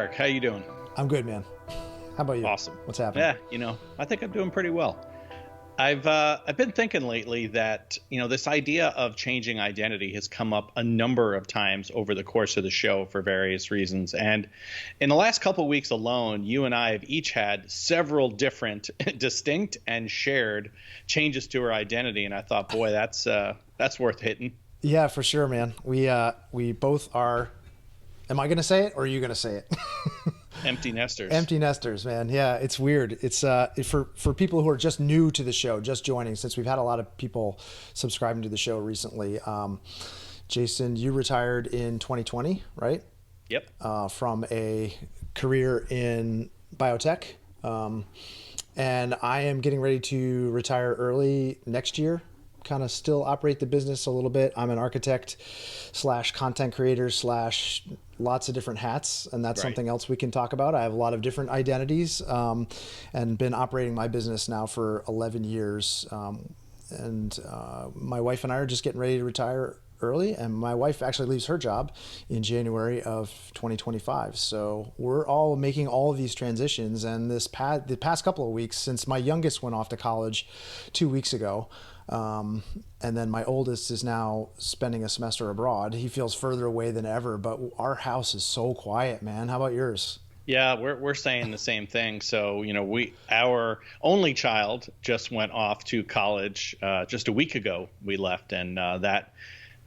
Eric. How you doing? I'm good, man. How about you? Awesome. What's happening? Yeah, I think I'm doing pretty well. I've been thinking lately that this idea of changing identity has come up a number of times over the course of the show for various reasons. And in the last couple of weeks alone, you and I have each had several different, distinct and shared changes to our identity. And I thought, boy, that's worth hitting. Yeah, for sure, man. We both are. Am I going to say it or are you going to say it? Empty nesters. Empty nesters, man. Yeah, it's weird. It's for people who are just new to the show, just joining, since we've had a lot of people subscribing to the show recently. Jason, you retired in 2020, right? Yep. From a career in biotech. And I am getting ready to retire early next year. Kind of still operate the business a little bit. I'm an architect / content creator / lots of different hats. And that's Right. something else we can talk about. I have a lot of different identities and been operating my business now for 11 years. My wife and I are just getting ready to retire early. And my wife actually leaves her job in January of 2025. So we're all making all of these transitions. And the past couple of weeks, since my youngest went off to college 2 weeks ago, and then my oldest is now spending a semester abroad. He feels further away than ever, but our house is so quiet, man. How about yours? Yeah, we're saying the same thing. So, our only child just went off to college just a week ago. We left, and that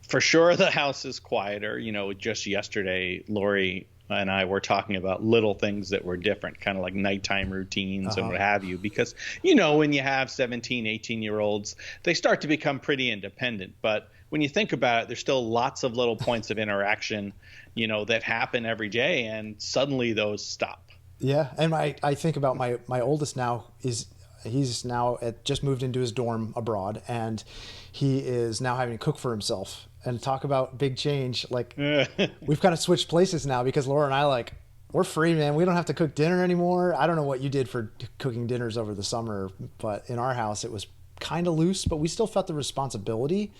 for sure the house is quieter. Just yesterday, Lori and I were talking about little things that were different, kind of like nighttime routines and what have you, because, when you have 17, 18-year-olds, they start to become pretty independent. But when you think about it, there's still lots of little points of interaction, that happen every day, and suddenly those stop. Yeah. And I think about my oldest now he's now just moved into his dorm abroad, and he is now having to cook for himself. And talk about big change. Like we've kind of switched places now because Laura and I we're free, man. We don't have to cook dinner anymore. I don't know what you did for cooking dinners over the summer, but in our house it was kind of loose, but we still felt the responsibility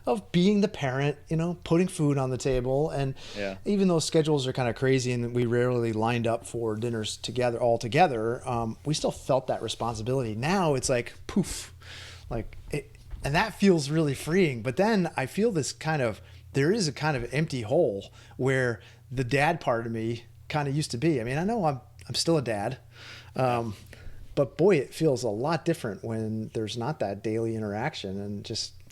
of being the parent, putting food on the table. And even though schedules are kind of crazy and we rarely lined up for dinners all together, we still felt that responsibility. Now it's like poof, and that feels really freeing. But then I feel there is a kind of empty hole where the dad part of me kind of used to be. I mean, I know I'm still a dad, but boy, it feels a lot different when there's not that daily interaction.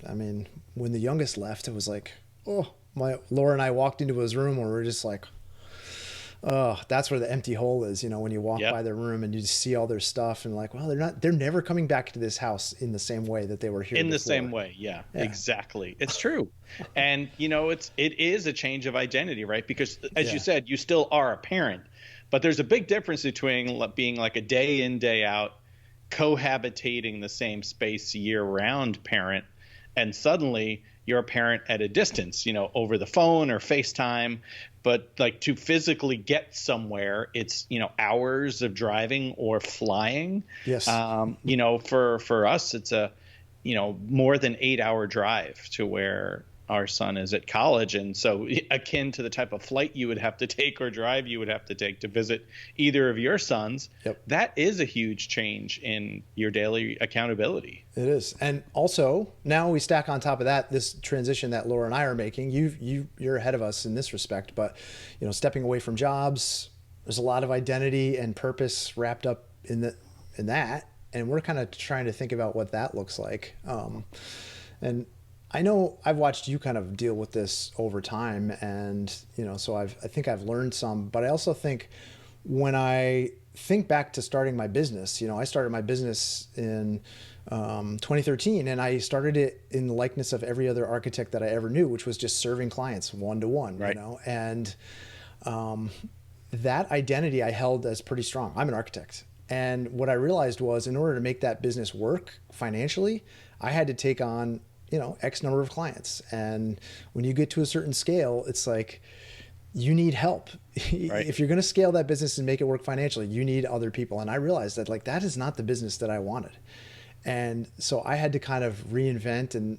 And when the youngest left, it was like, Laura and I walked into his room and we were just like, oh, that's where the empty hole is, when you walk by their room and you just see all their stuff and they're never coming back to this house in the same way that they were here in before. The same way. Yeah, exactly. It's true. And it is a change of identity, right? Because as you said, you still are a parent, but there's a big difference between being like a day in, day out, cohabitating the same space year round parent, and suddenly you're a parent at a distance, over the phone or FaceTime. But to physically get somewhere, it's, hours of driving or flying. Yes. For us, it's a, more than 8-hour drive to where our son is at college. And so akin to the type of flight you would have to take or drive you would have to take to visit either of your sons. Yep. That is a huge change in your daily accountability. It is. And also now we stack on top of that, this transition that Laura and I are making. You're ahead of us in this respect, but stepping away from jobs, there's a lot of identity and purpose wrapped up in that. And we're kind of trying to think about what that looks like. And I know I've watched you kind of deal with this over time, and so I think I've learned some. But I also think when I think back to starting my business, I started my business in 2013, and I started it in the likeness of every other architect that I ever knew, which was just serving clients one-to-one. Right. And that identity I held as pretty strong. I'm an architect, and what I realized was in order to make that business work financially, I had to take on X number of clients. And when you get to a certain scale, it's like you need help. Right. If you're going to scale that business and make it work financially, you need other people. And I realized that that is not the business that I wanted. And so I had to kind of reinvent and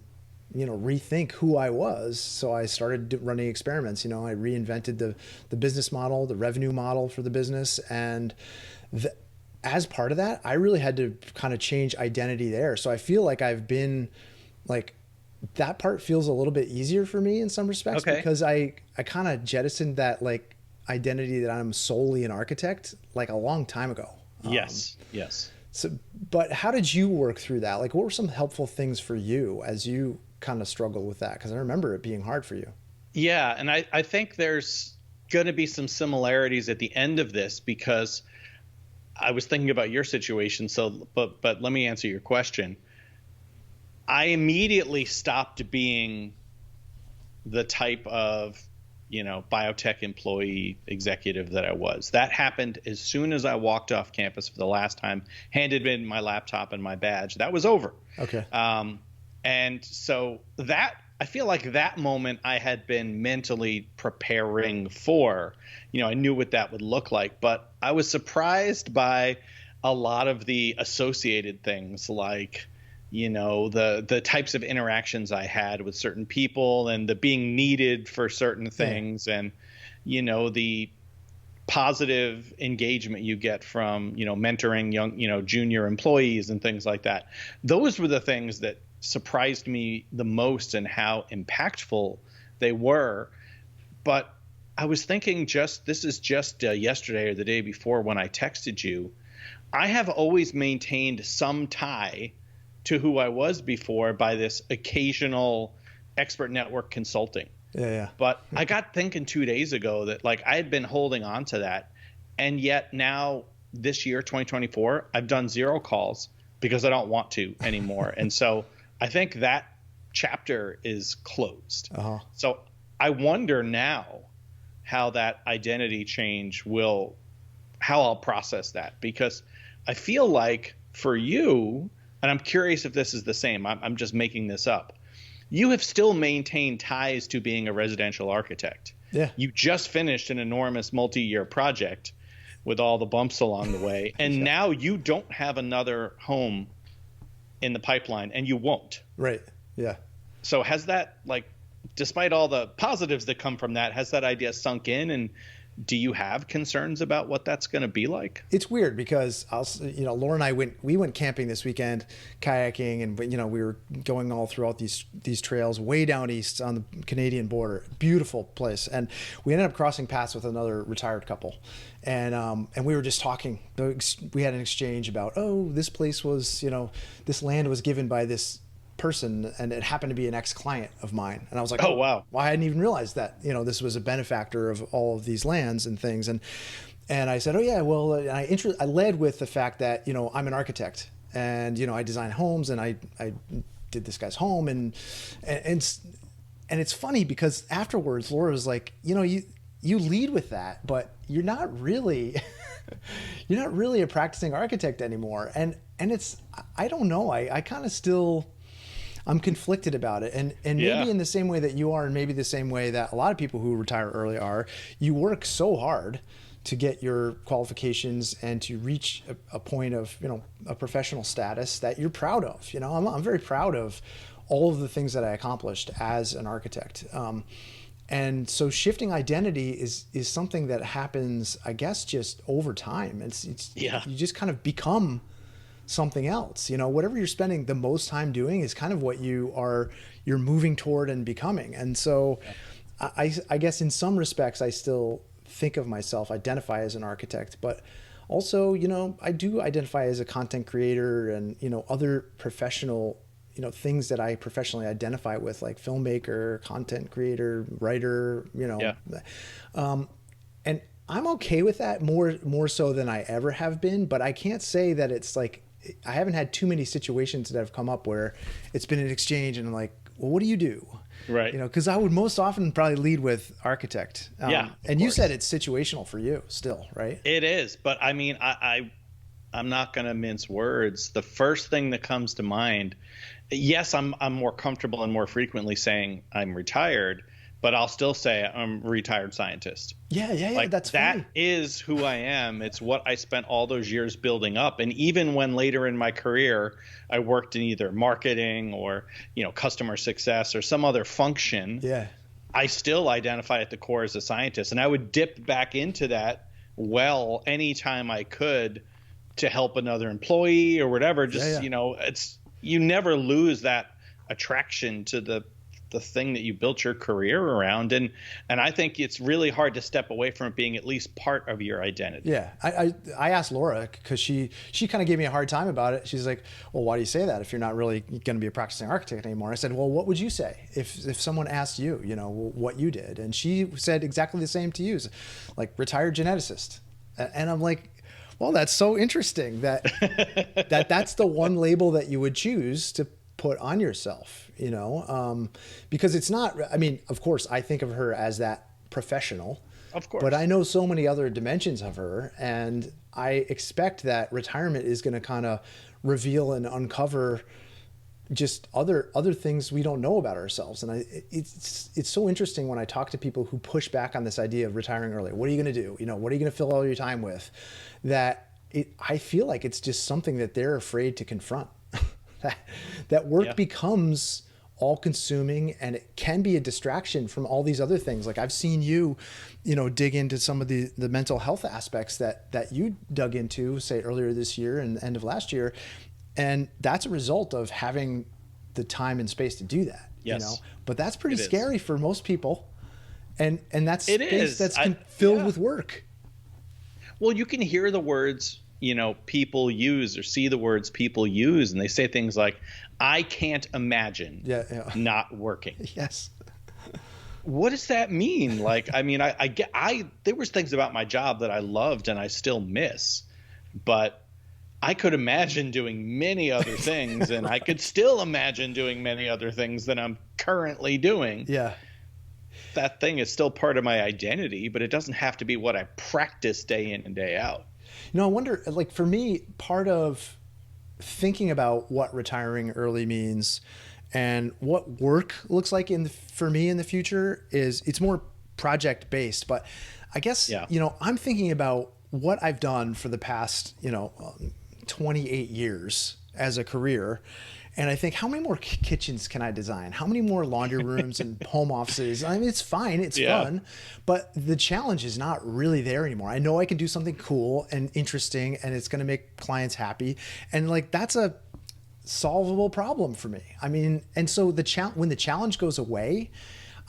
rethink who I was. So I started running experiments. I reinvented the business model, the revenue model for the business. And as part of that, I really had to kind of change identity there. So I feel like I've been like, that part feels a little bit easier for me in some respects, because I kind of jettisoned that like identity that I'm solely an architect like a long time ago. Yes. So, but how did you work through that? Like, what were some helpful things for you as you kind of struggled with that? Because I remember it being hard for you. Yeah, and I think there's going to be some similarities at the end of this, because I was thinking about your situation. So, but let me answer your question. I immediately stopped being the type of, biotech employee executive that I was. That happened as soon as I walked off campus for the last time, handed in my laptop and my badge. That was over. Okay. And so I feel like that moment I had been mentally preparing for. I knew what that would look like, but I was surprised by a lot of the associated things, like the types of interactions I had with certain people, and the being needed for certain things, and the positive engagement you get from mentoring young junior employees and things like that. Those were the things that surprised me the most, and how impactful they were. But I was thinking, this is just yesterday or the day before when I texted you, I have always maintained some tie to who I was before by this occasional expert network consulting. Yeah. But I got thinking 2 days ago that like I had been holding on to that. And yet now this year, 2024, I've done 0 calls because I don't want to anymore. And so I think that chapter is closed. Uh-huh. So I wonder now how that identity change how I'll process that, because I feel like for you, and I'm curious if this is the same, I'm just making this up, you have still maintained ties to being a residential architect. Yeah. You just finished an enormous multi-year project with all the bumps along the way, and now you don't have another home in the pipeline, and you won't. Right. Yeah. So has that, like, despite all the positives that come from that, has that idea sunk in, and do you have concerns about what that's going to be like? It's weird because Laura and I went camping this weekend, kayaking, and we were going all throughout these trails way down east on the Canadian border. Beautiful place, and we ended up crossing paths with another retired couple, and we were just talking. We had an exchange about, this place was, this land was given by this person, and it happened to be an ex-client of mine, and I was like, oh wow, well, I hadn't even realized that this was a benefactor of all of these lands and things, and I said, oh yeah, well, I led with the fact that I'm an architect, and I design homes, and I did this guy's home, and it's funny because afterwards Laura was like, you lead with that, but you're not really a practicing architect anymore, and it's, I don't know, I kind of still, I'm conflicted about it. And maybe in the same way that you are, and maybe the same way that a lot of people who retire early are, you work so hard to get your qualifications and to reach a point of, a professional status that you're proud of. I'm very proud of all of the things that I accomplished as an architect. And so shifting identity is something that happens, I guess, just over time. You just kind of become something else. Whatever you're spending the most time doing is kind of what you're moving toward and becoming. And so I guess in some respects I still think of myself, identify as an architect, but also, I do identify as a content creator and, other professional, things that I professionally identify with, like filmmaker, content creator, writer, and I'm okay with that more so than I ever have been, but I can't say that it's like, I haven't had too many situations that have come up where it's been an exchange and I'm like, well, what do you do? Right. Because I would most often probably lead with architect. And you said it's situational for you still, right? It is. But I mean, I'm not going to mince words. The first thing that comes to mind, yes, I'm more comfortable and more frequently saying I'm retired, but I'll still say I'm a retired scientist. Yeah. Like That's that funny. is who I am. It's what I spent all those years building up. And even when later in my career I worked in either marketing or, customer success or some other function, Yeah. I still identify at the core as a scientist. And I would dip back into that well anytime I could to help another employee or whatever. Just, you never lose that attraction to the thing that you built your career around. And I think it's really hard to step away from it being at least part of your identity. Yeah. I asked Laura because she kind of gave me a hard time about it. She's like, well, why do you say that if you're not really going to be a practicing architect anymore? I said, well, what would you say if someone asked you, what you did? And she said exactly the same to you, like retired geneticist. And I'm like, well, that's so interesting that's the one label that you would choose to put on yourself, because it's not, I mean, of course I think of her as that professional, of course, but I know so many other dimensions of her, and I expect that retirement is going to kind of reveal and uncover just other things we don't know about ourselves. And it's so interesting when I talk to people who push back on this idea of retiring early. What are you going to do? What are you going to fill all your time with? I feel like it's just something that they're afraid to confront. that work becomes all consuming, and it can be a distraction from all these other things. Like I've seen you dig into some of the mental health aspects that you dug into, say earlier this year and end of last year. And that's a result of having the time and space to do that, Yes. but that's pretty scary for most people. And that's space that's filled with work. Well, you can hear the words, people use, or see the words people use, and they say things like, I can't imagine not working. Yes. What does that mean? Like, I mean, there was things about my job that I loved and I still miss, but I could imagine doing many other things, and I could still imagine doing many other things that I'm currently doing. Yeah. That thing is still part of my identity, but it doesn't have to be what I practice day in and day out. I wonder, like for me, part of thinking about what retiring early means and what work looks like for me in the future is it's more project based. But I guess, I'm thinking about what I've done for the past, 28 years as a career. And I think, how many more kitchens can I design? How many more laundry rooms and home offices? I mean, it's fine. It's fun. But the challenge is not really there anymore. I know I can do something cool and interesting, and it's going to make clients happy. And like, that's a solvable problem for me. I mean, and so when the challenge goes away,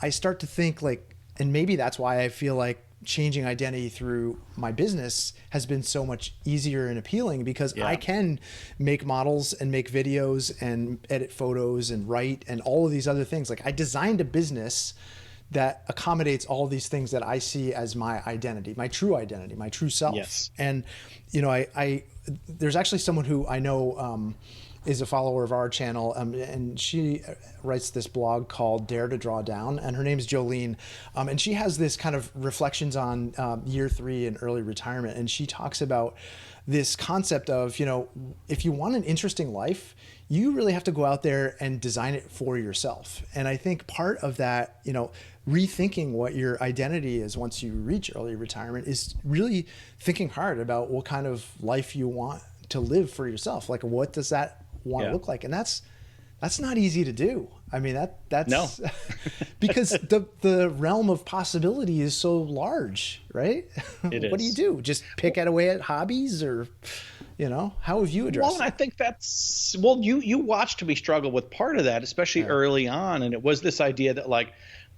I start to think like, and maybe that's why I feel like changing identity through my business has been so much easier and appealing, because I can make models and make videos and edit photos and write and all of these other things. Like I designed a business that accommodates all of these things that I see as my identity, my true self. Yes. And, there's actually someone who I know, is a follower of our channel, and she writes this blog called Dare to Draw Down, and her name is Jolene, and she has this kind of reflections on year 3 and early retirement, and she talks about this concept of, if you want an interesting life, you really have to go out there and design it for yourself. And I think part of that, rethinking what your identity is once you reach early retirement is really thinking hard about what kind of life you want to live for yourself. Like, what does that want to look like? And that's not easy to do. I mean, that's no. because the realm of possibility is so large, right? It What do you do? Just pick away at hobbies, or how have you addressed I think you watched me struggle with part of that, especially early on, and it was this idea that like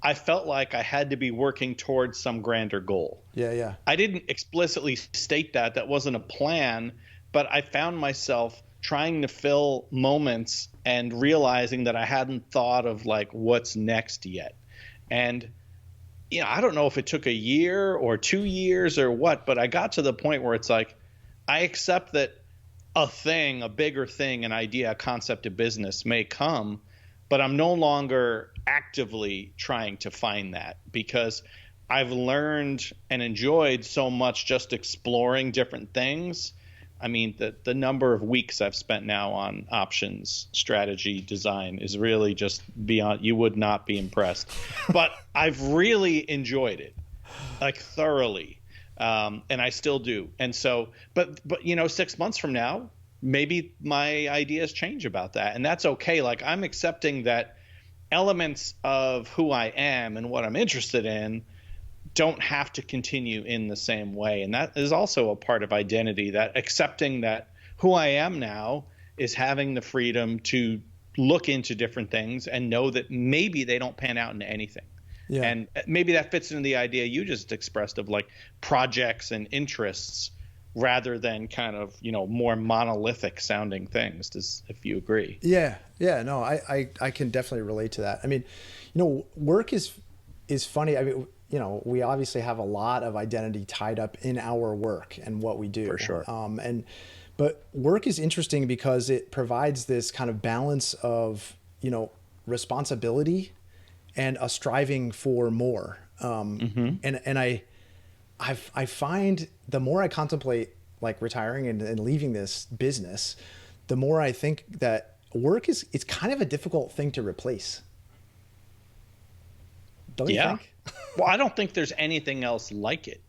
I felt like I had to be working towards some grander goal. Yeah. I didn't explicitly state that wasn't a plan, but I found myself trying to fill moments and realizing that I hadn't thought of like what's next yet. And, I don't know if it took a year or 2 years or what, but I got to the point where it's like, I accept that a bigger thing, an idea, a concept of business may come, but I'm no longer actively trying to find that, because I've learned and enjoyed so much just exploring different things. I mean, the number of weeks I've spent now on options strategy design is really just beyond, you would not be impressed. But I've really enjoyed it, like thoroughly. And I still do. And so, but 6 months from now, maybe my ideas change about that. And that's okay. Like, I'm accepting that elements of who I am and what I'm interested in don't have to continue in the same way. And that is also a part of identity, that accepting that who I am now is having the freedom to look into different things and know that maybe they don't pan out into anything. Yeah. And maybe that fits into the idea you just expressed of like projects and interests rather than kind of, more monolithic sounding things, if you agree. Yeah. Yeah. No, I can definitely relate to that. I mean, work is funny. I mean, we obviously have a lot of identity tied up in our work and what we do. For sure. But work is interesting because it provides this kind of balance of, responsibility and a striving for more. And I find the more I contemplate like retiring and leaving this business, the more I think that work it's kind of a difficult thing to replace. Don't you think? Well, I don't think there's anything else like it,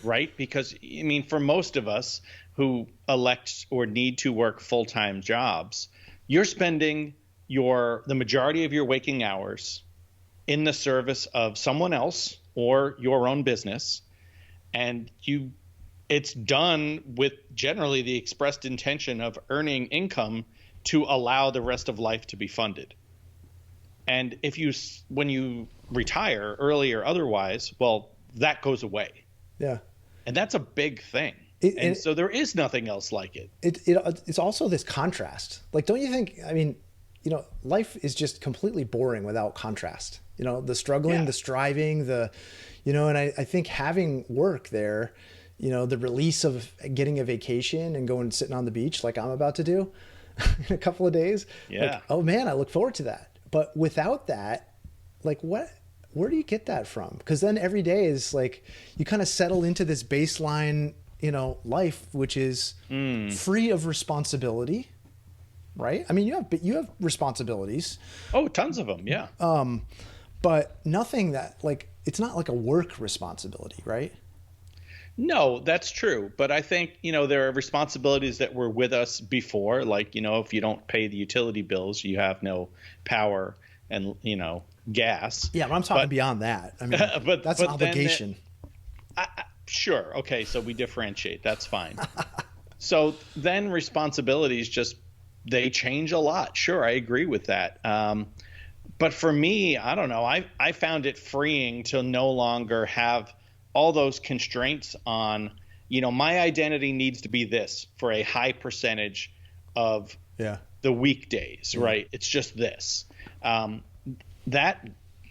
right? Because, I mean, for most of us who elect or need to work full-time jobs, you're spending the majority of your waking hours in the service of someone else or your own business, and it's done with generally the expressed intention of earning income to allow the rest of life to be funded. And when you retire early or otherwise, well, that goes away. Yeah. And that's a big thing. So there is nothing else like it. It's also this contrast. Like, don't you think, I mean, life is just completely boring without contrast. The struggling, the striving, and I think having work there, the release of getting a vacation and going and sitting on the beach like I'm about to do in a couple of days. Yeah. Like, oh man, I look forward to that. But without that, like where do you get that from? Because then every day is like, you kind of settle into this baseline, life, which is free of responsibility, right? I mean, you have responsibilities. Oh, tons of them. Yeah. But nothing that it's not like a work responsibility, right? No, that's true. But I think, there are responsibilities that were with us before. Like, if you don't pay the utility bills, you have no power and, gas. Yeah, but I'm talking beyond that. I mean, that's an obligation. Sure. Okay. So we differentiate. That's fine. So then responsibilities they change a lot. Sure. I agree with that. But for me, I don't know. I found it freeing to no longer have all those constraints on, my identity needs to be this for a high percentage of the weekdays, right? It's just this. That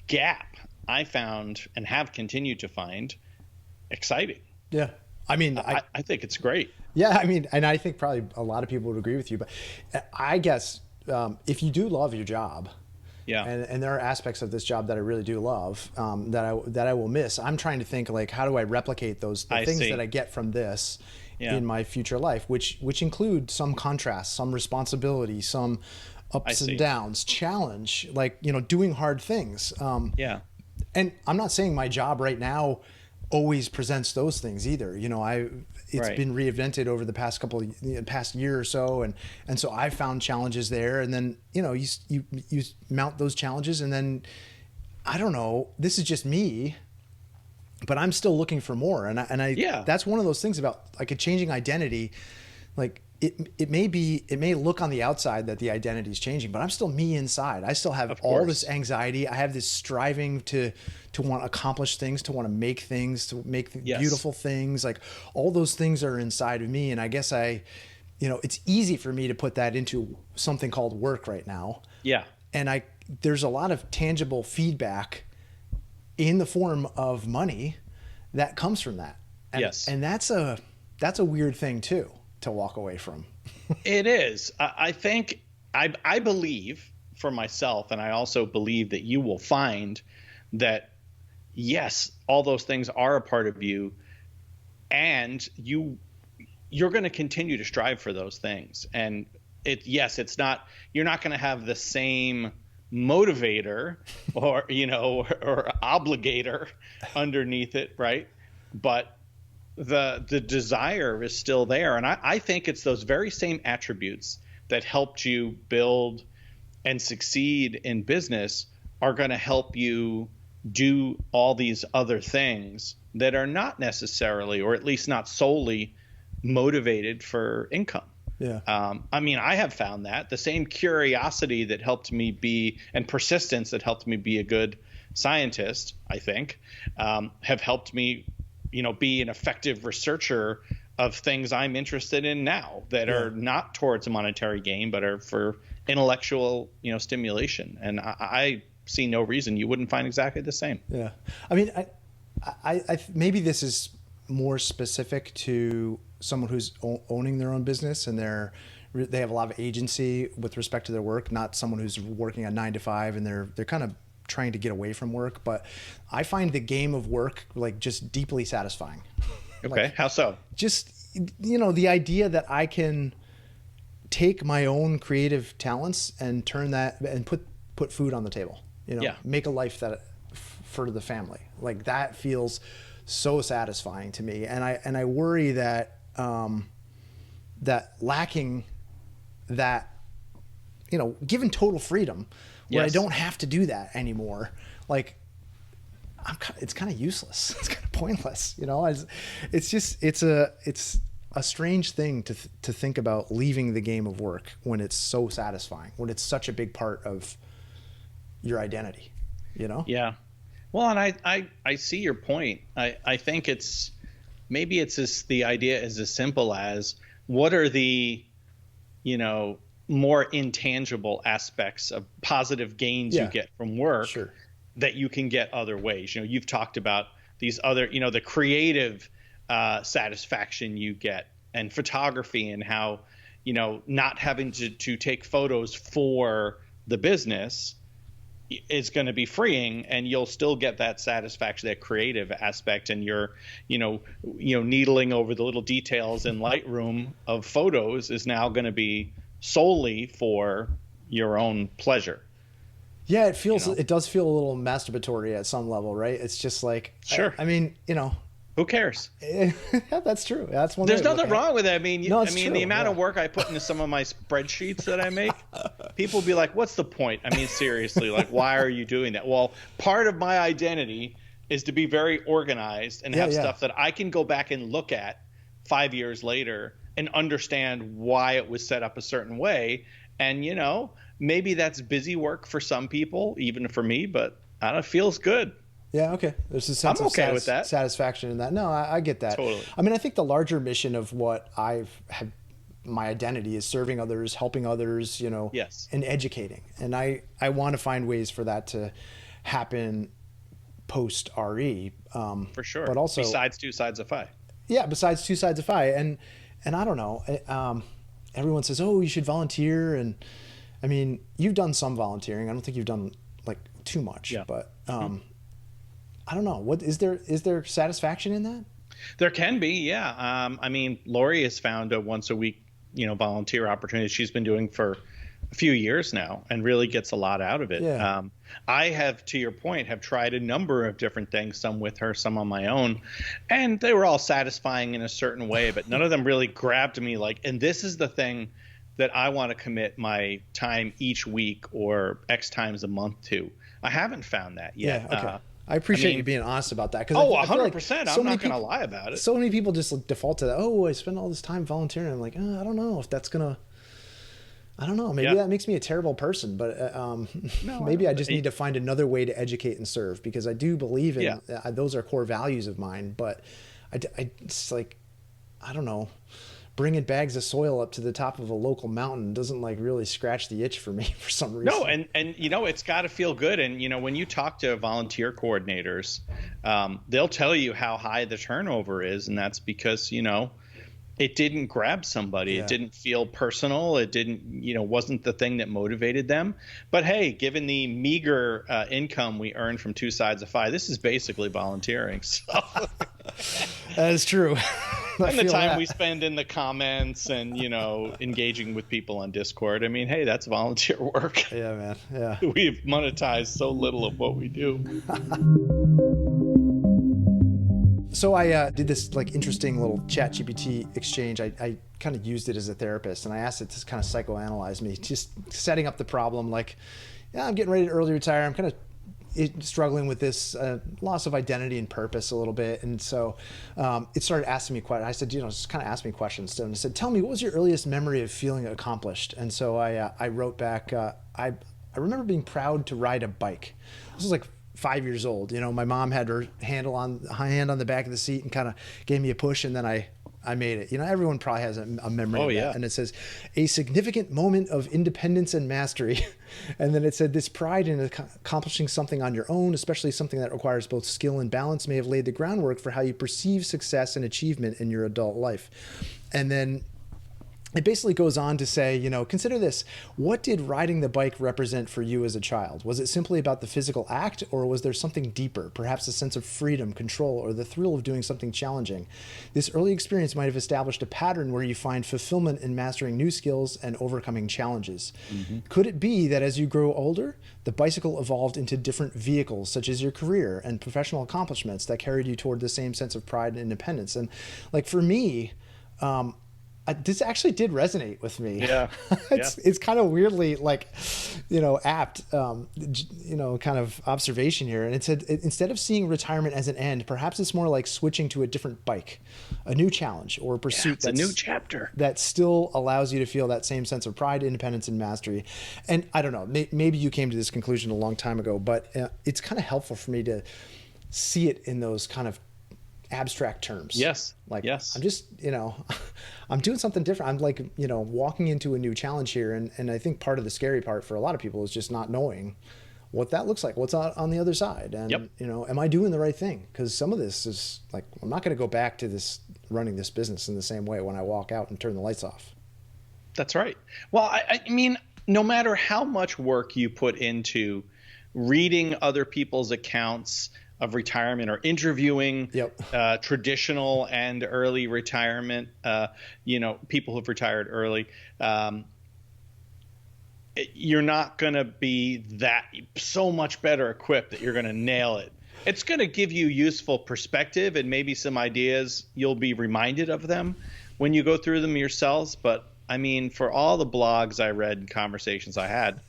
gap I found and have continued to find exciting. Yeah. I mean, I think it's great. Yeah. I mean, and I think probably a lot of people would agree with you, but I guess if you do love your job, yeah, and there are aspects of this job that I really do love that I will miss. I'm trying to think like, how do I replicate the things that I get from this in my future life, which include some contrast, some responsibility, some ups and downs, challenge, like, doing hard things. And I'm not saying my job right now always presents those things either. It's been reinvented over the past year or so, and so I found challenges there, and then you mount those challenges, and then I don't know. This is just me, but I'm still looking for more, and that's one of those things about like a changing identity. Like it may look on the outside that the identity is changing, but I'm still me inside. I still have all this anxiety. I have this striving to want to accomplish things, to want to make things, to make beautiful things. Like all those things are inside of me. And I guess it's easy for me to put that into something called work right now. Yeah. And there's a lot of tangible feedback in the form of money that comes from that. And that's a weird thing too, to walk away from. It is. I think I believe for myself, and I also believe that you will find that yes, all those things are a part of you, and you're going to continue to strive for those things. And it's not, you're not going to have the same motivator or, or obligator underneath it. Right. But the desire is still there. And I think it's those very same attributes that helped you build and succeed in business are going to help you do all these other things that are not necessarily, or at least not solely, motivated for income. Yeah. I have found that the same curiosity that helped me be, and persistence that helped me be a good scientist, I think, have helped me, be an effective researcher of things I'm interested in now that are not towards a monetary gain, but are for intellectual, stimulation. And I see no reason you wouldn't find exactly the same. Yeah. I mean, I maybe this is more specific to someone who's owning their own business and they have a lot of agency with respect to their work, not someone who's working a 9 to 5 and they're kind of trying to get away from work. But I find the game of work like just deeply satisfying. Okay. Like, how so? Just, the idea that I can take my own creative talents and turn that and put food on the table, make a life that for the family, like that feels so satisfying to me. And I worry that, that lacking that, given total freedom where I don't have to do that anymore, like it's kind of useless. It's kind of pointless, it's a strange thing to think about leaving the game of work when it's so satisfying, when it's such a big part of your identity, Yeah. Well, and I see your point. I think maybe it's just the idea is as simple as what are the, more intangible aspects of positive gains you get from work that you can get other ways. You've talked about these other, the creative satisfaction you get, and photography, and how, not having to take photos for the business is going to be freeing, and you'll still get that satisfaction, that creative aspect, and you're, needling over the little details in Lightroom of photos is now going to be solely for your own pleasure. Yeah, it does feel a little masturbatory at some level, right? It's just like, sure. I mean, who cares? Yeah, that's true. That's one. There's nothing wrong with it. I mean, true. The amount of work I put into some of my spreadsheets that I make, people be like, "What's the point?" I mean, seriously, like, why are you doing that? Well, part of my identity is to be very organized and have stuff that I can go back and look at 5 years later and understand why it was set up a certain way. And maybe that's busy work for some people, even for me, but I don't know, it feels good. Yeah, okay. There's a sense of with that. satisfaction in that. No, I get that. Totally. I mean, I think the larger mission of what my identity is serving others, helping others, and educating. And I want to find ways for that to happen post RE. For sure. But also besides Two Sides of Phi. Yeah, besides Two Sides of Phi. And I don't know. Everyone says, "Oh, you should volunteer." And I mean, you've done some volunteering. I don't think you've done like too much, but I don't know. What is there satisfaction in that? There can be, yeah. I mean, Lori has found a once a week, volunteer opportunity she's been doing for a few years now, and really gets a lot out of it. Yeah. I have, to your point, have tried a number of different things, some with her, some on my own, and they were all satisfying in a certain way, but none of them really grabbed me like, and this is the thing that I want to commit my time each week or X times a month to. I haven't found that yet. Yeah, okay. I appreciate you being honest about that. 100%. I'm not going to lie about it. So many people just default to that. Oh, I spend all this time volunteering. I'm like, I don't know if that's going to, I don't know. Maybe that makes me a terrible person, but maybe I just need to find another way to educate and serve, because I do believe in those are core values of mine. But it's like, I don't know. Bringing bags of soil up to the top of a local mountain doesn't like really scratch the itch for me for some reason. No, and it's got to feel good. And when you talk to volunteer coordinators, they'll tell you how high the turnover is, and that's because it didn't grab somebody. Yeah. It didn't feel personal. It didn't wasn't the thing that motivated them. But hey, given the meager income we earn from Two Sides of Phi, this is basically volunteering. So. That is true. And the time we spend in the comments and, engaging with people on Discord. I mean, hey, that's volunteer work. Yeah, man. Yeah. We've monetized so little of what we do. So I did this interesting little ChatGPT exchange. I kind of used it as a therapist, and I asked it to kind of psychoanalyze me, just setting up the problem. I'm getting ready to early retire. I'm kind of struggling with this loss of identity and purpose a little bit. And so it started asking me questions. I said, just kind of ask me questions. And I said, tell me, what was your earliest memory of feeling accomplished? And so I wrote back, I remember being proud to ride a bike. This was 5 years old. My mom had her hand on the back of the seat and kind of gave me a push, and then I made it. Everyone probably has a memory of that. And it says, a significant moment of independence and mastery. And then it said, this pride in accomplishing something on your own, especially something that requires both skill and balance, may have laid the groundwork for how you perceive success and achievement in your adult life. And then it basically goes on to say, consider this. What did riding the bike represent for you as a child? Was it simply about the physical act, or was there something deeper, perhaps a sense of freedom, control, or the thrill of doing something challenging? This early experience might have established a pattern where you find fulfillment in mastering new skills and overcoming challenges. Mm-hmm. Could it be that as you grow older, the bicycle evolved into different vehicles, such as your career and professional accomplishments that carried you toward the same sense of pride and independence? And for me, this actually did resonate with me. Yeah. It's kind of weirdly apt, kind of observation here. And it said, instead of seeing retirement as an end, perhaps it's more like switching to a different bike, a new challenge or pursuit. It's a new chapter that still allows you to feel that same sense of pride, independence, and mastery. And I don't know, maybe you came to this conclusion a long time ago, but it's kind of helpful for me to see it in those kind of abstract terms. Yes. Yes. I'm just, I'm doing something different. I'm walking into a new challenge here. And I think part of the scary part for a lot of people is just not knowing what that looks like, what's on the other side. And, yep. Am I doing the right thing? Because some of this is I'm not going to go back to running this business in the same way when I walk out and turn the lights off. That's right. Well, I mean, no matter how much work you put into reading other people's accounts of retirement or interviewing traditional and early retirement, people who've retired early, you're not going to be that so much better equipped that you're going to nail it. It's going to give you useful perspective and maybe some ideas. You'll be reminded of them when you go through them yourselves. But I mean, for all the blogs I read and conversations I had,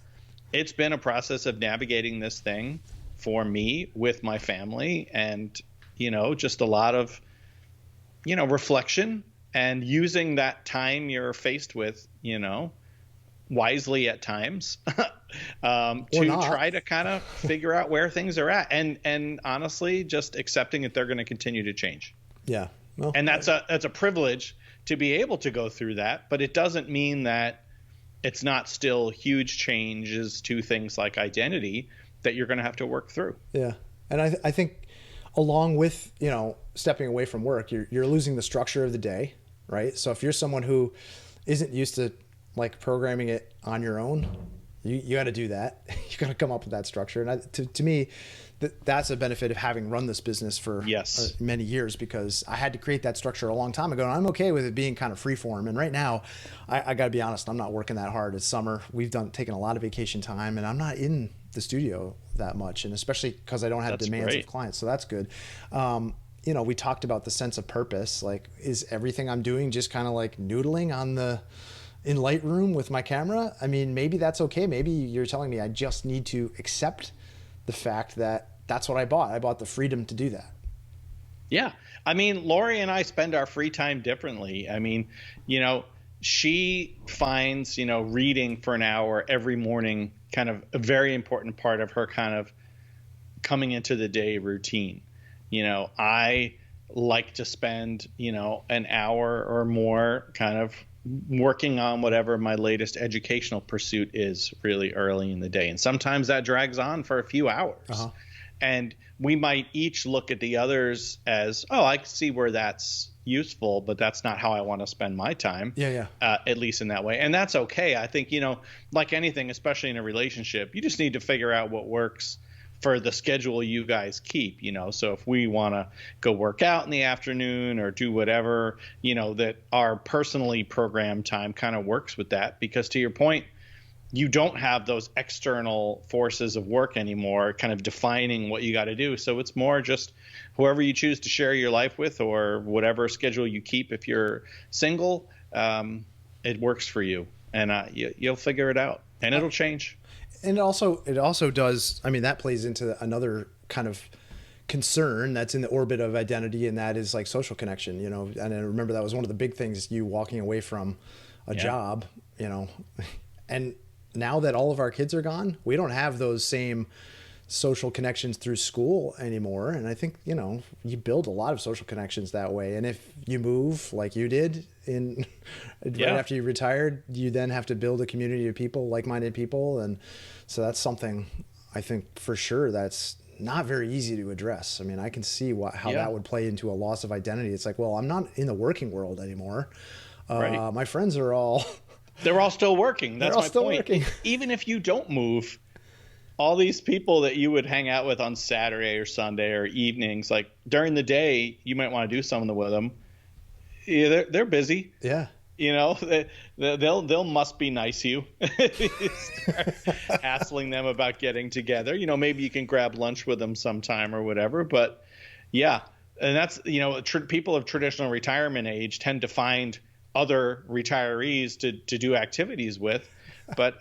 it's been a process of navigating this thing for me with my family, and just a lot of reflection and using that time you're faced with wisely at times to try to kind of figure out where things are at, and honestly just accepting that they're going to continue to change. Yeah. Well, and that's a privilege to be able to go through that, but it doesn't mean that it's not still huge changes to things like identity that you're going to have to work through. Yeah. And I think along with, stepping away from work, you're losing the structure of the day, right? So if you're someone who isn't used to programming it on your own, you got to do that. You got to come up with that structure. And to me, that's a benefit of having run this business for many years, because I had to create that structure a long time ago. And I'm okay with it being kind of free form. And right now, I got to be honest, I'm not working that hard. It's summer. We've taken a lot of vacation time, and I'm not in the studio that much, and especially because I don't have demands of clients. So that's good. We talked about the sense of purpose. Is everything I'm doing just kind of noodling in Lightroom with my camera? I mean, maybe that's okay. Maybe you're telling me I just need to accept the fact that that's what I bought. I bought the freedom to do that. Yeah. I mean, Lori and I spend our free time differently. I mean, she finds, reading for an hour every morning kind of a very important part of her kind of coming into the day routine. I like to spend, an hour or more kind of working on whatever my latest educational pursuit is really early in the day. And sometimes that drags on for a few hours. Uh-huh. And we might each look at the others as, I can see where that's useful, but that's not how I want to spend my time. Yeah. At least in that way. And that's okay. I think, like anything, especially in a relationship, you just need to figure out what works for the schedule you guys keep, so if we want to go work out in the afternoon or do whatever, that our personally programmed time kind of works with that, because to your point, you don't have those external forces of work anymore kind of defining what you got to do. So it's more just whoever you choose to share your life with, or whatever schedule you keep. If you're single, it works for you, and you'll figure it out, and it'll change. And it also does. I mean, that plays into another kind of concern that's in the orbit of identity, and that is like social connection. And I remember that was one of the big things, you walking away from a job. And now that all of our kids are gone, we don't have those same social connections through school anymore. And I think, you build a lot of social connections that way. And if you move like you did right after you retired, you then have to build a community of people, like-minded people. And so that's something I think for sure that's not very easy to address. I mean, I can see how that would play into a loss of identity. It's like, well, I'm not in the working world anymore. Right. My friends are all... They're all still working. That's my point. Working. Even if you don't move, all these people that you would hang out with on Saturday or Sunday or evenings, like during the day, you might want to do something with them. Yeah, they're busy. Yeah. They'll must be nice to you. Start hassling them about getting together. Maybe you can grab lunch with them sometime or whatever. But yeah, and that's, people of traditional retirement age tend to find other retirees to do activities with. But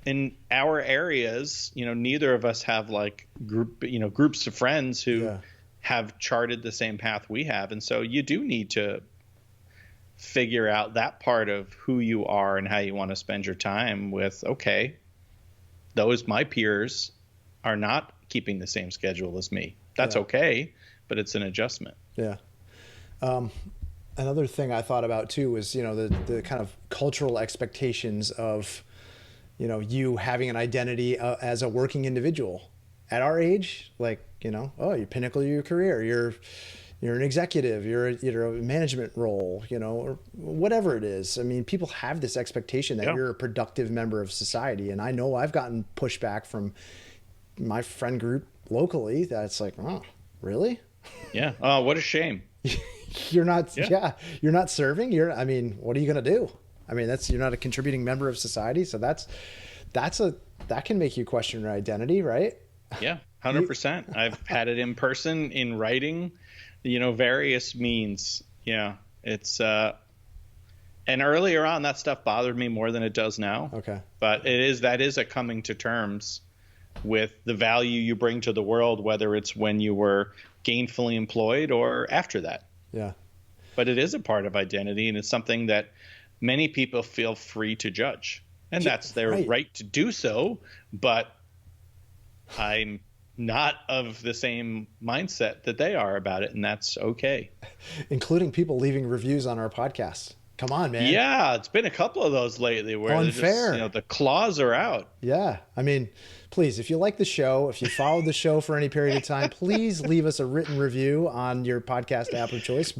in our areas, neither of us have like groups of friends who have charted the same path we have. And so you do need to figure out that part of who you are and how you want to spend your time with, okay, my peers are not keeping the same schedule as me. That's okay, but it's an adjustment. Yeah. Another thing I thought about too was, the kind of cultural expectations of, you having an identity as a working individual at our age, like, you pinnacle your career, you're an executive, you're a management role, or whatever it is. I mean, people have this expectation that you're a productive member of society. And I know I've gotten pushback from my friend group locally that's like, oh, really? Yeah. Oh, what a shame. You're not, you're not serving. What are you going to do? I mean, you're not a contributing member of society. So that can make you question your identity, right? Yeah, 100%. I've had it in person, in writing, various means. Yeah, it's, and earlier on that stuff bothered me more than it does now. Okay. But that is a coming to terms with the value you bring to the world, whether it's when you were gainfully employed or after that. Yeah. But it is a part of identity, and it's something that many people feel free to judge. And that's their right to do so, but I'm not of the same mindset that they are about it, and that's okay. Including people leaving reviews on our podcast. Come on, man. Yeah, it's been a couple of those lately where unfair. The claws are out. Yeah. I mean, please, if you like the show, if you followed the show for any period of time, please leave us a written review on your podcast app of choice,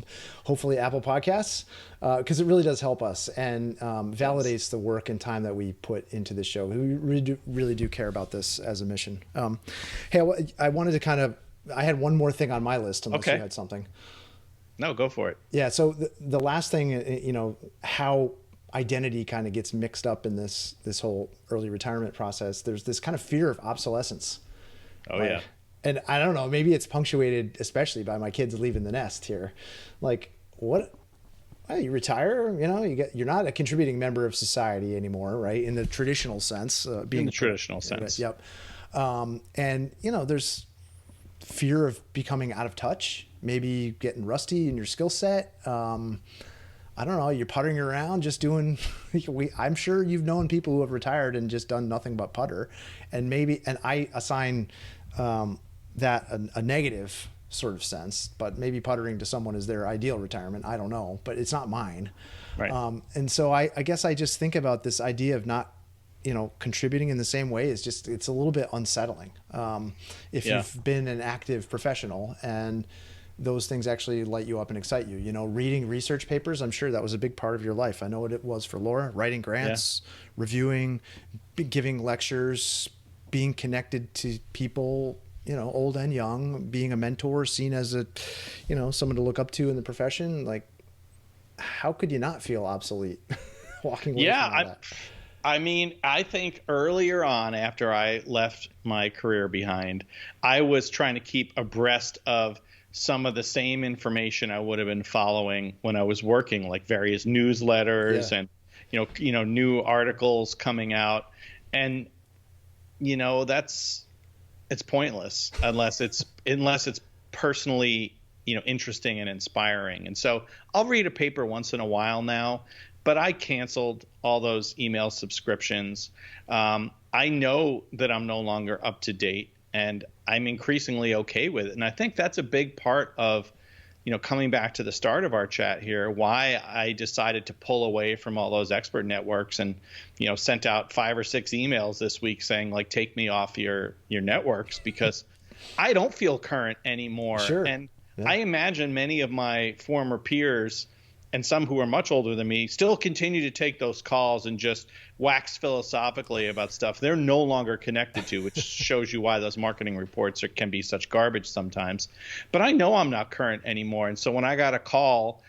hopefully Apple Podcasts, because it really does help us and validates the work and time that we put into the show. We really do care about this as a mission. Hey, I wanted to I had one more thing on my list, unless you had something. No, go for it. Yeah. So the last thing, how identity kind of gets mixed up in this whole early retirement process. There's this kind of fear of obsolescence. Oh, yeah. And I don't know, maybe it's punctuated especially by my kids leaving the nest here. Like, what? Well, you retire, you're not a contributing member of society anymore, right? In the traditional sense. In the traditional sense. Yep. And there's fear of becoming out of touch, maybe getting rusty in your skill set. I don't know, you're puttering around just doing, I'm sure you've known people who have retired and just done nothing but putter. And I assign that a negative sort of sense, but maybe puttering to someone is their ideal retirement. I don't know, but it's not mine. Right. And so I guess I just think about this idea of not, contributing in the same way it's a little bit unsettling. If you've been an active professional and those things actually light you up and excite you, reading research papers, I'm sure that was a big part of your life. I know what it was for Laura, writing grants, reviewing, giving lectures, being connected to people, old and young, being a mentor, seen as someone to look up to in the profession. Like, how could you not feel obsolete walking away from all that? I mean, I think earlier on, after I left my career behind, I was trying to keep abreast of some of the same information I would have been following when I was working, like various newsletters and, new articles coming out. And, it's pointless unless it's personally, interesting and inspiring. And so I'll read a paper once in a while now, but I canceled all those email subscriptions. I know that I'm no longer up to date, and I'm increasingly okay with it. And I think that's a big part of, coming back to the start of our chat here, why I decided to pull away from all those expert networks and, sent out 5 or 6 emails this week saying, like, take me off your networks, because I don't feel current anymore. Sure. And I imagine many of my former peers, and some who are much older than me, still continue to take those calls and just wax philosophically about stuff they're no longer connected to, which shows you why those marketing reports can be such garbage sometimes. But I know I'm not current anymore. And so when I got a call,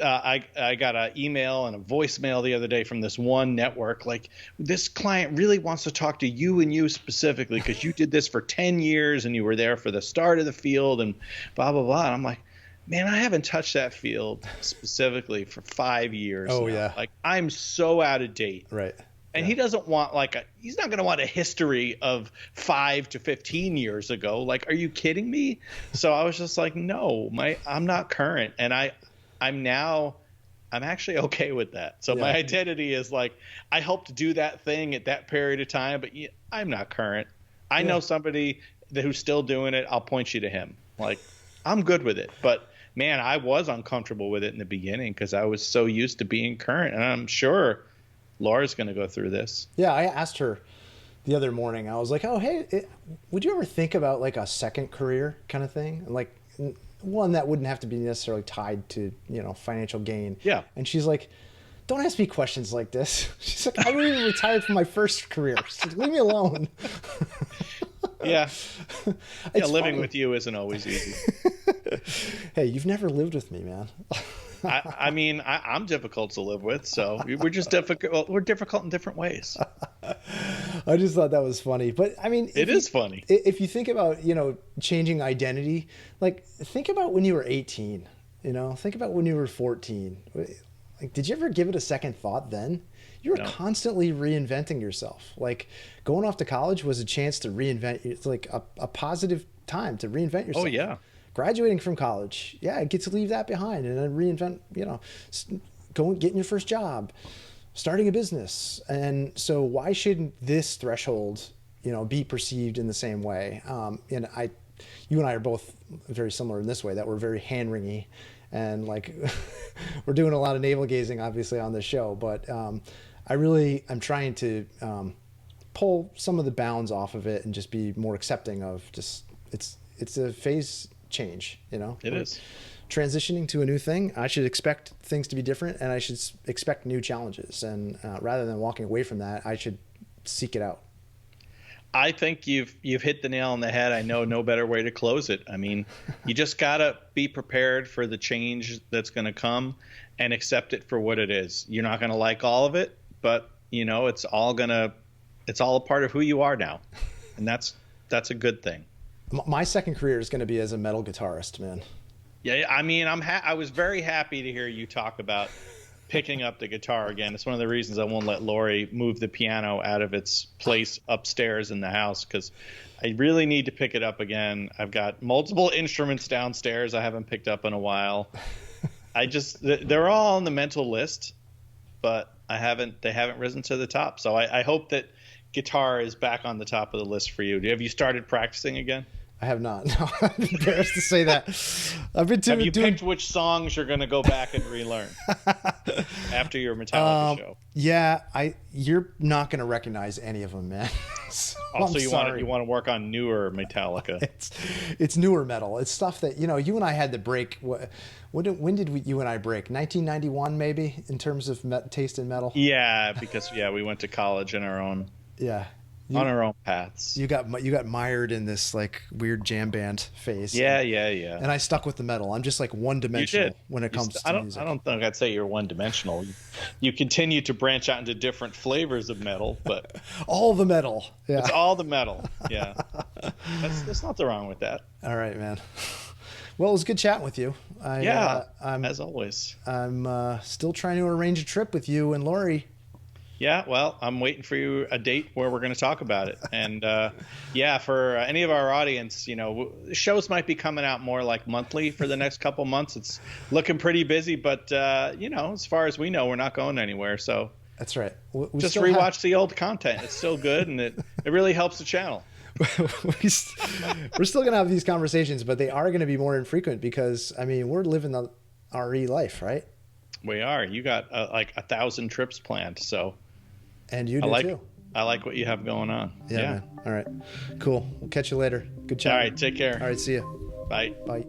I got an email and a voicemail the other day from this one network, like, this client really wants to talk to you and you specifically because you did this for 10 years and you were there for the start of the field and blah, blah, blah. And I'm like, man, I haven't touched that field specifically for 5 years. Oh, now. yeah. Like, I'm so out of date. Right. And he doesn't want he's not going to want a history of 5 to 15 years ago. Like, are you kidding me? So I was just like, no, I'm not current. And I'm actually okay with that. So my identity is like, I helped do that thing at that period of time, but I'm not current. I know somebody who's still doing it. I'll point you to him. Like, I'm good with it. But man, I was uncomfortable with it in the beginning because I was so used to being current. And I'm sure Laura's going to go through this. Yeah, I asked her the other morning. I was like, oh, hey, would you ever think about like a second career kind of thing? And like one that wouldn't have to be necessarily tied to, financial gain. Yeah. And she's like, don't ask me questions like this. She's like, I really retired from my first career. She's like, leave me alone. Yeah. Living funny. with you isn't always easy. Hey, you've never lived with me, man. I mean, I'm difficult to live with, so we're just difficult. Well, we're difficult in different ways. I just thought that was funny. But I mean, it is funny. If you think about, changing identity, like think about when you were 18, think about when you were 14. Like, did you ever give it a second thought then? You were constantly reinventing yourself. Like, going off to college was a chance to reinvent. It's like a positive time to reinvent yourself. Oh, yeah. Graduating from college, get to leave that behind and then reinvent, getting your first job, starting a business. And so why shouldn't this threshold, be perceived in the same way? You and I are both very similar in this way, that we're very hand-wringy. And like, we're doing a lot of navel gazing, obviously, on this show. But I'm trying to pull some of the bounds off of it and just be more accepting of just it's a phase change. It is transitioning to a new thing. I should expect things to be different, and I should expect new challenges. And rather than walking away from that, I should seek it out. I think you've hit the nail on the head. I know no better way to close it. I mean, you just gotta be prepared for the change that's going to come and accept it for what it is. You're not going to like all of it, but it's all a part of who you are now, and that's a good thing. My second career is going to be as a metal guitarist, man. Yeah, I mean, I was very happy to hear you talk about picking up the guitar again. It's one of the reasons I won't let Lori move the piano out of its place upstairs in the house, because I really need to pick it up again. I've got multiple instruments downstairs I haven't picked up in a while. They're all on the mental list, but they haven't risen to the top. So I hope that guitar is back on the top of the list for you. Have you started practicing again? I have not. No, I'm embarrassed to say that. Have you picked which songs you're going to go back and relearn after your Metallica show? Yeah, you're not going to recognize any of them, man. So you want to work on newer Metallica? It's newer metal. It's stuff that you and I had to break. When did you and I break? 1991, maybe, in terms of taste in metal. Yeah, because we went to college in our own. Yeah. on our own paths. You got mired in this like weird jam band phase. Yeah. And I stuck with the metal. I'm just like one dimensional when it comes to music. I don't think I'd say you're one dimensional. You continue to branch out into different flavors of metal, but all the metal. Yeah. It's all the metal. Yeah. There's nothing wrong with that. All right, man. Well, it was good chatting with you. As always. I'm still trying to arrange a trip with you and Lori. Yeah, well, I'm waiting for you a date where we're going to talk about it. And for any of our audience, shows might be coming out more like monthly for the next couple months. It's looking pretty busy, but as far as we know, we're not going anywhere. So that's right. We just rewatch the old content. It's still good, and it really helps the channel. We're still going to have these conversations, but they are going to be more infrequent because, we're living the RE life, right? We are. You got like 1,000 trips planned, so. And you do too. I like what you have going on. Yeah. Man. All right. Cool. We'll catch you later. Good chat. All right. Take care. All right. See you. Bye. Bye.